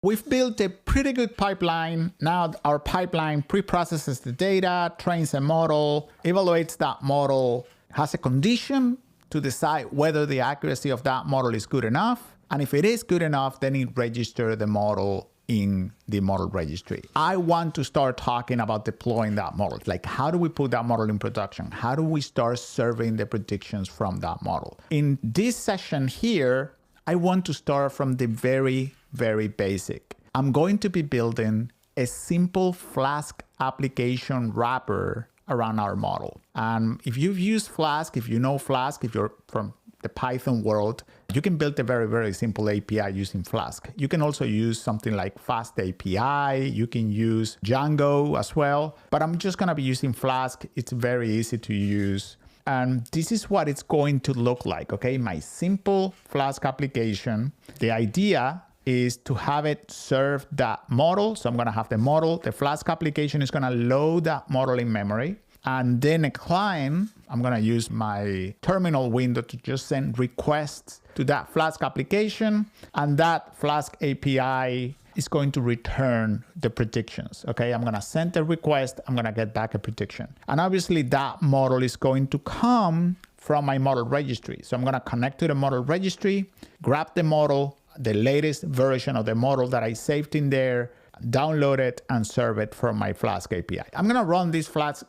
We've built a pretty good pipeline. Now our pipeline pre-processes the data, trains a model, evaluates that model, has a condition to decide whether the accuracy of that model is good enough. And if it is good enough, then it registers the model in the model registry. I want to start talking about deploying that model. Like, how do we put that model in production? How do we start serving the predictions from that model? In this session here, I want to start from the very basic. I'm going to be building a simple Flask application wrapper around our model. And if you've used Flask, if you know Flask, if you're from the Python world, you can build a very simple API using Flask. You can also use something like Fast API. You can use Django as well, but I'm just gonna be using Flask. It's very easy to use. And this is what it's going to look like, okay? My simple Flask application. The idea is to have it serve that model. So I'm gonna have the model. The Flask application is gonna load that model in memory. And then a client, I'm gonna use my terminal window to just send requests to that Flask application. And that Flask API is going to return the predictions, okay? I'm gonna send a request, I'm gonna get back a prediction. And obviously that model is going to come from my model registry. So I'm gonna connect to the model registry, grab the model, the latest version of the model that I saved in there, download it and serve it from my Flask API. I'm gonna run this Flask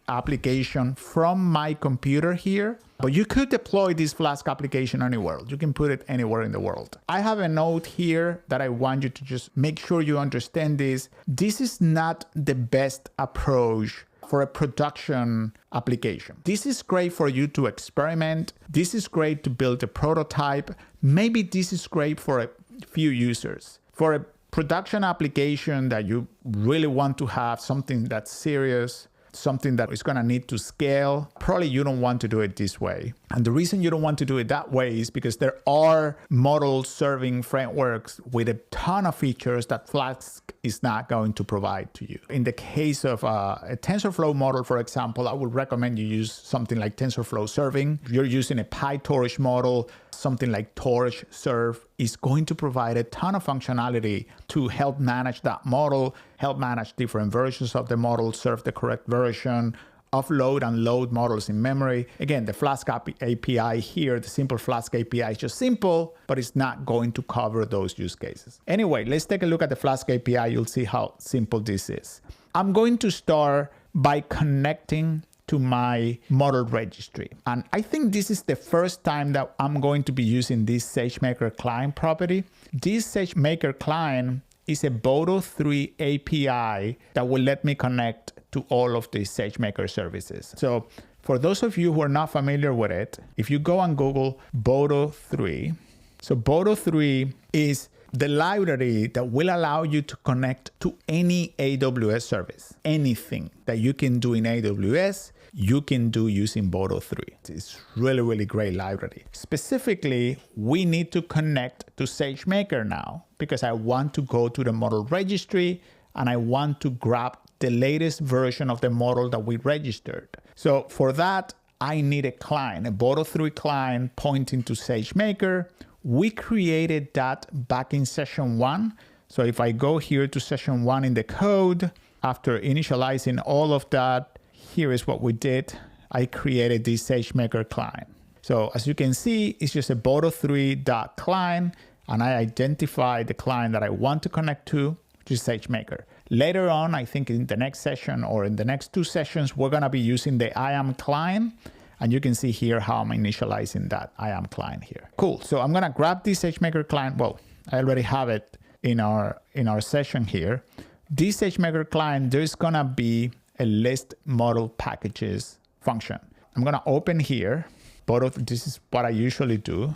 application from my computer here, but you could deploy this Flask application anywhere. You can put it anywhere in the world. I have a note here that I want you to just make sure you understand this. This is not the best approach for a production application. This is great for you to experiment. This is great to build a prototype. Maybe this is great for a few users. For a production application that you really want to have something that's serious, something that is going to need to scale, probably you don't want to do it this way. And the reason you don't want to do it that way is because there are model serving frameworks with a ton of features that Flask is not going to provide to you. In the case of a TensorFlow model, for example, I would recommend you use something like TensorFlow Serving. If you're using a PyTorch model, something like Torch Serve is going to provide a ton of functionality to help manage that model, help manage different versions of the model, serve the correct version, offload and load models in memory. Again, the Flask API here, the simple Flask API is just simple, but it's not going to cover those use cases. Anyway, let's take a look at the Flask API. You'll see how simple this is. I'm going to start by connecting to my model registry. And I think this is the first time that I'm going to be using this SageMaker client property. This SageMaker client is a Boto 3 API that will let me connect to all of the SageMaker services. So for those of you who are not familiar with it, if you go and Google Boto 3, so Boto 3 is the library that will allow you to connect to any AWS service. Anything that you can do in AWS, you can do using Boto 3. It's really great library. Specifically, we need to connect to SageMaker now because I want to go to the model registry and I want to grab the latest version of the model that we registered. So for that, I need a client, a Boto 3 client pointing to SageMaker. We created that back in session 1. So if I go here to session 1 in the code, after initializing all of that, here is what we did. I created this SageMaker client. So as you can see, it's just a Boto3.client, and I identify the client that I want to connect to, which is SageMaker. Later on, I think in the next session or in the next 2 sessions, we're gonna be using the IAM client. And you can see here how I'm initializing that IAM client here. Cool, so I'm gonna grab this SageMaker client. Well, I already have it in our session here. This SageMaker client, there's gonna be a list model packages function. I'm gonna open here, this is what I usually do.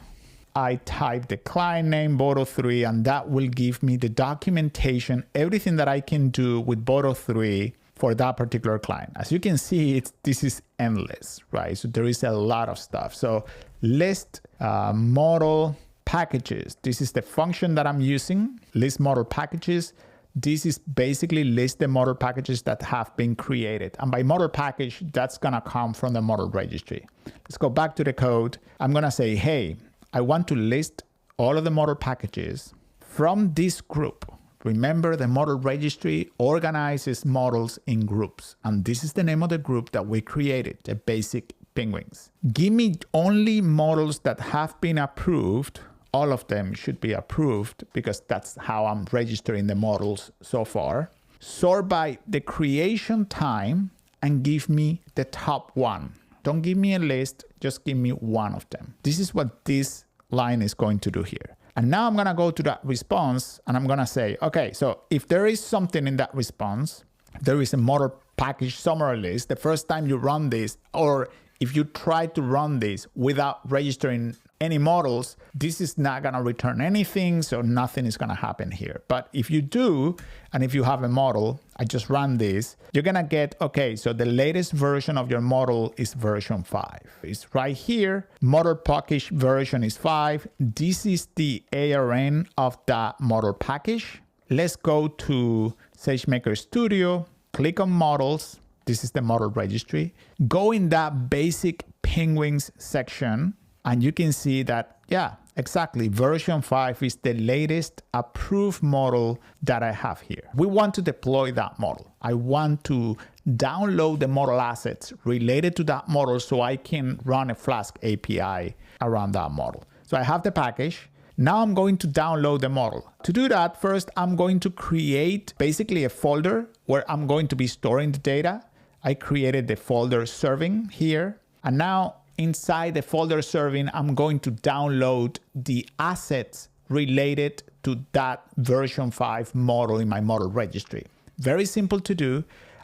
I type the client name Boto 3 and that will give me the documentation, everything that I can do with Boto 3 for that particular client. As you can see, this is endless, right? So there is a lot of stuff. So list model packages. This is the function that I'm using, list model packages. This is basically list the model packages that have been created. And by model package, that's gonna come from the model registry. Let's go back to the code. I'm gonna say, hey, I want to list all of the model packages from this group. Remember, the model registry organizes models in groups. And this is the name of the group that we created, the basic penguins. Give me only models that have been approved. All of them should be approved because that's how I'm registering the models so far. Sort by the creation time and give me the top one. Don't give me a list, just give me one of them. This is what this line is going to do here. And now I'm going to go to that response and I'm going to say, okay, so if there is something in that response, there is a model package summary list. The first time you run this, or if you try to run this without registering any models, this is not going to return anything, so nothing is going to happen here. But if you do, and if you have a model, I just run this, you're going to get, okay, so the latest version of your model is version 5. It's right here. Model package version is 5. This is the ARN of that model package. Let's go to SageMaker Studio, click on models. This is the model registry. Go in that basic penguins section, and you can see that, yeah, exactly, version 5 is the latest approved model that I have here. We want to deploy that model. I want to download the model assets related to that model so I can run a Flask API around that model. So I have the package. Now I'm going to download the model. To do that, first I'm going to create basically a folder where I'm going to be storing the data. I created the folder serving here. And now inside the folder serving, I'm going to download the assets related to that version 5 model in my model registry. Very simple to do.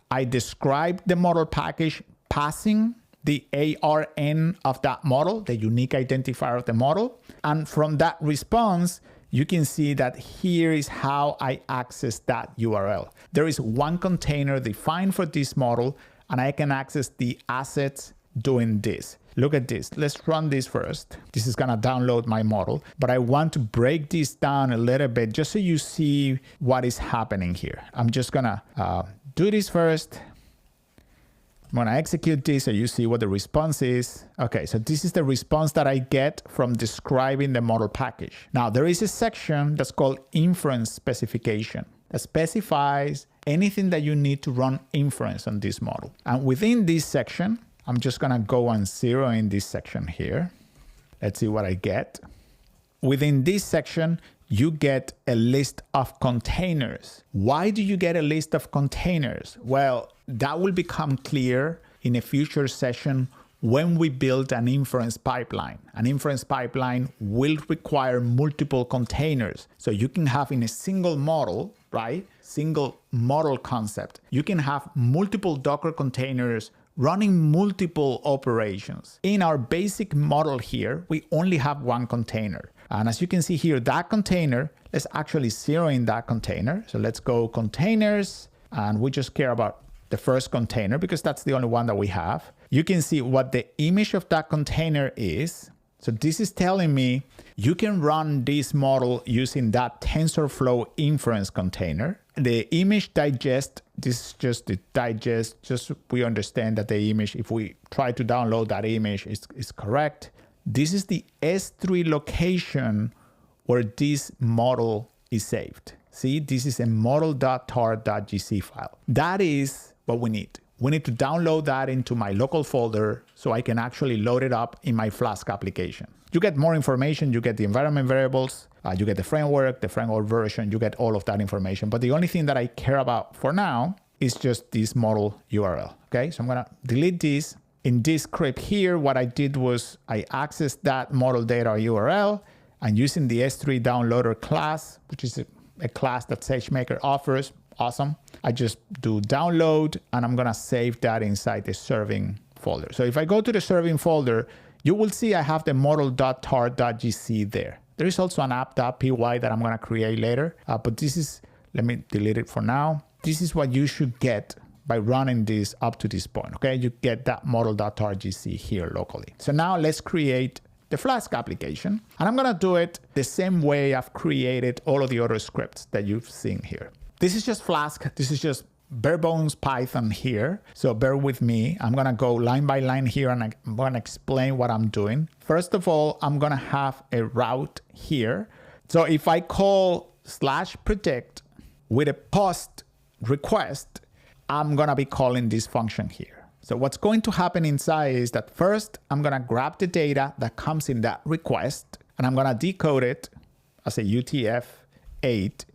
I describe the model package passing the ARN of that model, the unique identifier of the model. And from that response, you can see that here is how I access that URL. There is one container defined for this model, and I can access the assets doing this. Look at this. Let's run this first. This is going to download my model, but I want to break this down a little bit just so you see what is happening here. I'm just going to do this first. I'm going to execute this so you see what the response is. Okay, so this is the response that I get from describing the model package. Now, there is a section that's called inference specification that specifies anything that you need to run inference on this model. And within this section, I'm just going to go and zero in this section here. Let's see what I get. Within this section, you get a list of containers. Why do you get a list of containers? Well, that will become clear in a future session when we build an inference pipeline. An inference pipeline will require multiple containers. So you can have in a single model, right? Single model concept. You can have multiple Docker containers running multiple operations. In our basic model here, we only have one container. And as you can see here, that container, let's actually zero in that container. So let's go containers, and we just care about the first container because that's the only one that we have. You can see what the image of that container is. So this is telling me you can run this model using that TensorFlow inference container. The image digest, this is just the digest, just so we understand that the image, if we try to download that image, is correct. This is the S3 location where this model is saved. See, this is a model.tar.gc file. That is what we need. We need to download that into my local folder so I can actually load it up in my Flask application. You get more information, you get the environment variables, you get the framework version, you get all of that information. But the only thing that I care about for now is just this model URL. Okay, so I'm gonna delete this. In this script here, what I did was I accessed that model data URL, and using the S3 downloader class, which is a class that SageMaker offers, awesome. I just do download, and I'm gonna save that inside the serving folder. So if I go to the serving folder, you will see I have the model.tar.gc there. There is also an app.py that I'm gonna create later, but this is, let me delete it for now. This is what you should get by running this up to this point, okay? You get that model.tar.gc here locally. So now let's create the Flask application, and I'm gonna do it the same way I've created all of the other scripts that you've seen here. This is just Flask, this is just bare bones Python here, so bear with me. I'm gonna go line by line here, and I'm gonna explain what I'm doing. First of all, I'm gonna have a route here. So if I call /predict, with a post request, I'm going to be calling this function here. So what's going to happen inside is that first, I'm going to grab the data that comes in that request, and I'm going to decode it as a UTF-8.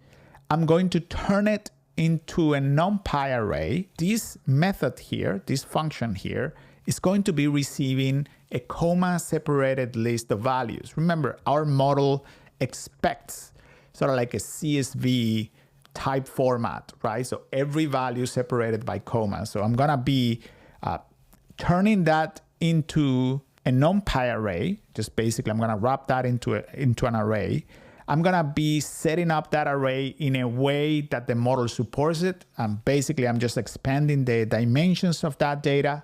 I'm going to turn it into a NumPy array. This method here, this function here, is going to be receiving a comma-separated list of values. Remember, our model expects sort of like a CSV type format, right? So every value separated by commas. So I'm going to be turning that into a NumPy array. Just basically, I'm going to wrap that into an array. I'm going to be setting up that array in a way that the model supports it. And basically, I'm just expanding the dimensions of that data,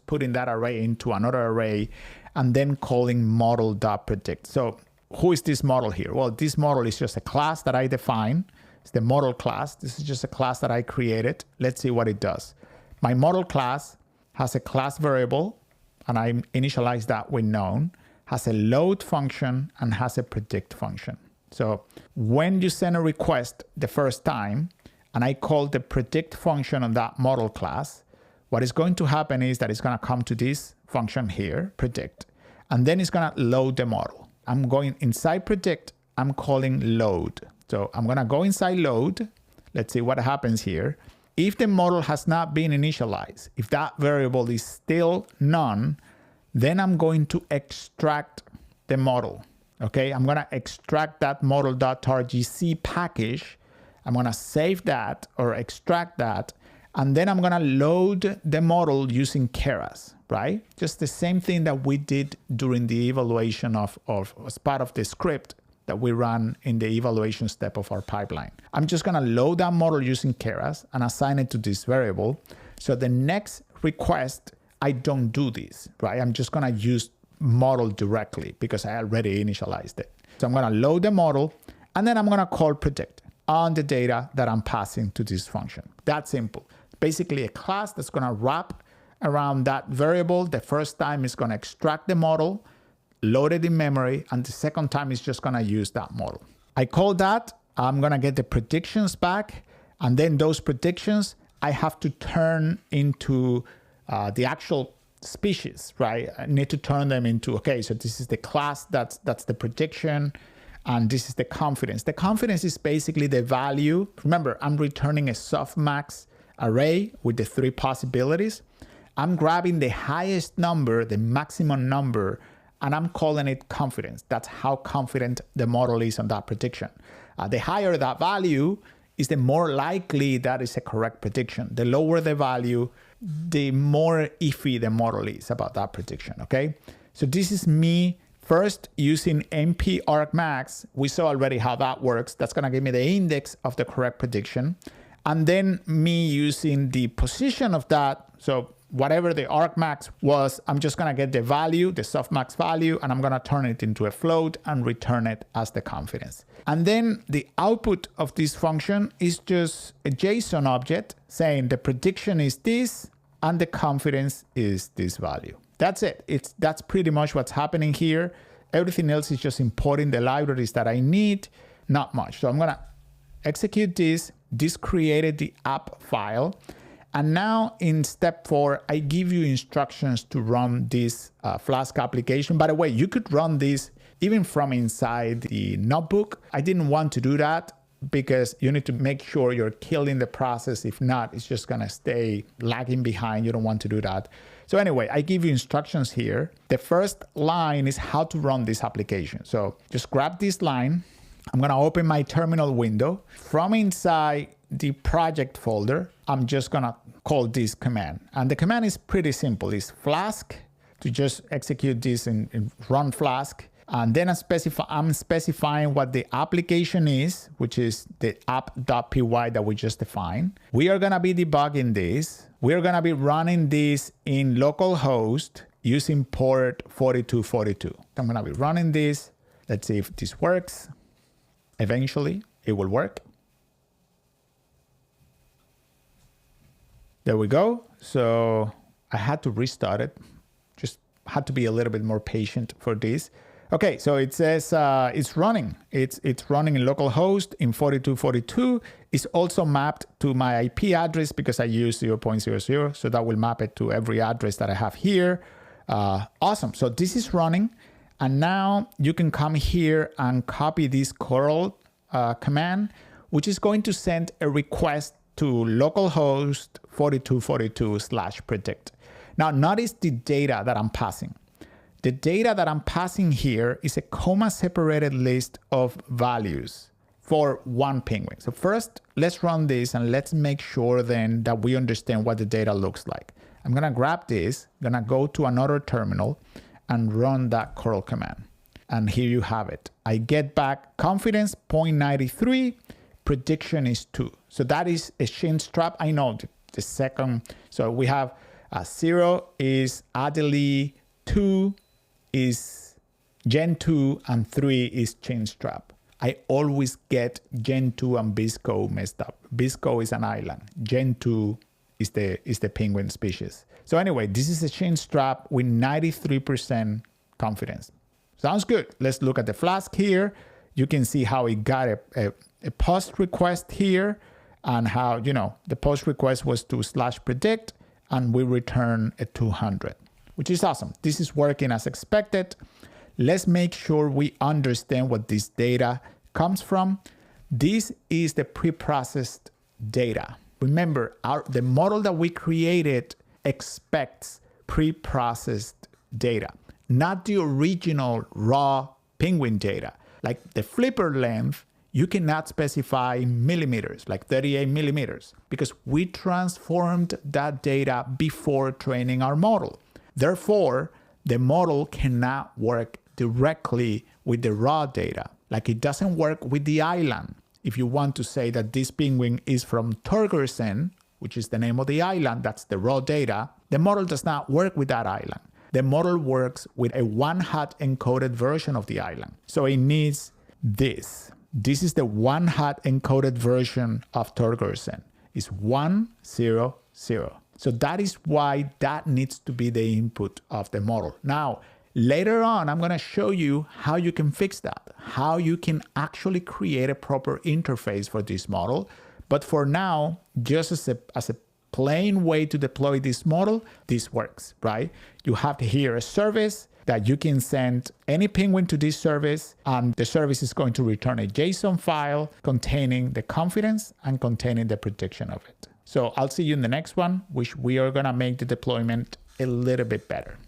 putting that array into another array, and then calling model.predict. So who is this model here? Well, this model is just a class that I define. It's the model class. This is just a class that I created. Let's see what it does. My model class has a class variable, and I initialize that with known, has a load function, and has a predict function. So when you send a request the first time, and I call the predict function on that model class, what is going to happen is that it's going to come to this function here, predict, and then it's going to load the model. I'm going inside predict, I'm calling load. So I'm going to go inside load. Let's see what happens here. If the model has not been initialized, if that variable is still none, then I'm going to extract the model. Okay, I'm going to extract that model.targc package. I'm going to save that or extract that, and then I'm going to load the model using Keras, right? Just the same thing that we did during the evaluation of as part of the script that we run in the evaluation step of our pipeline. I'm just going to load that model using Keras and assign it to this variable. So the next request, I don't do this, right? I'm just going to use model directly because I already initialized it. So I'm going to load the model, and then I'm going to call predict on the data that I'm passing to this function. That's simple. Basically a class that's going to wrap around that variable. The first time it's going to extract the model, load it in memory, and the second time it's just going to use that model. I call that, I'm going to get the predictions back, and then those predictions I have to turn into the actual species, right? I need to turn them into, okay, so this is the class, that's the prediction, and this is the confidence. The confidence is basically the value. Remember, I'm returning a softmax array with the 3 possibilities. I'm grabbing the highest number, the maximum number, and I'm calling it confidence. That's how confident the model is on that prediction. The higher that value is, the more likely that is a correct prediction. The lower the value, the more iffy the model is about that prediction, okay? So this is me first using NP argmax. We saw already how that works. That's gonna give me the index of the correct prediction. And then me using the position of that, so whatever the argmax was, I'm just gonna get the value, the softmax value, and I'm gonna turn it into a float and return it as the confidence. And then the output of this function is just a JSON object saying the prediction is this and the confidence is this value. That's it. That's pretty much what's happening here. Everything else is just importing the libraries that I need, not much. So I'm gonna execute this. This created the app file. And now in step 4, I give you instructions to run this Flask application. By the way, you could run this even from inside the notebook. I didn't want to do that because you need to make sure you're killing the process. If not, it's just gonna stay lagging behind. You don't want to do that. So anyway, I give you instructions here. The first line is how to run this application. So just grab this line. I'm gonna open my terminal window. From inside the project folder, I'm just gonna call this command. And the command is pretty simple. It's Flask to just execute this in run Flask. And then I'm specifying what the application is, which is the app.py that we just defined. We are gonna be debugging this. We're gonna be running this in localhost using port 4242. I'm gonna be running this. Let's see if this works. Eventually, it will work. There we go. So I had to restart it. Just had to be a little bit more patient for this. Okay, so it says it's running. It's running in localhost in 4242. It's also mapped to my IP address because I use 0.00. So that will map it to every address that I have here. Awesome. So this is running. And now you can come here and copy this curl command, which is going to send a request to localhost 4242/predict. Now notice the data that I'm passing. The data that I'm passing here is a comma-separated list of values for one penguin. So first, let's run this and let's make sure then that we understand what the data looks like. I'm gonna grab this, gonna go to another terminal and run that curl command. And here you have it. I get back confidence 0.93, prediction is 2. So that is a Shin's trap. I know the second. So we have 0 is Adelie, 2 is Gen 2, and 3 is Chin's trap. I always get Gen 2 and Bisco messed up. Bisco is an island. Gen 2 is the penguin species. So anyway, this is a Chin's trap with 93% confidence. Sounds good. Let's look at the Flask here. You can see how it got a post request here, and how, the post request was to /predict, and we return a 200. Which is awesome. This is working as expected. Let's make sure we understand what this data comes from. This is the pre-processed data. Remember, the model that we created expects pre-processed data, not the original raw penguin data. Like the flipper length, you cannot specify millimeters, like 38 millimeters, because we transformed that data before training our model. Therefore, the model cannot work directly with the raw data. Like it doesn't work with the island. If you want to say that this penguin is from Torgersen, which is the name of the island, that's the raw data, the model does not work with that island. The model works with a 1-hot encoded version of the island. So it needs this. This is the 1-hot encoded version of Torgersen. It's 100. So that is why that needs to be the input of the model. Now, later on, I'm going to show you how you can fix that, how you can actually create a proper interface for this model. But for now, just as a plain way to deploy this model, this works, right? You have here a service that you can send any penguin to this service, and the service is going to return a JSON file containing the confidence and containing the prediction of it. So I'll see you in the next one, which we are going to make the deployment a little bit better.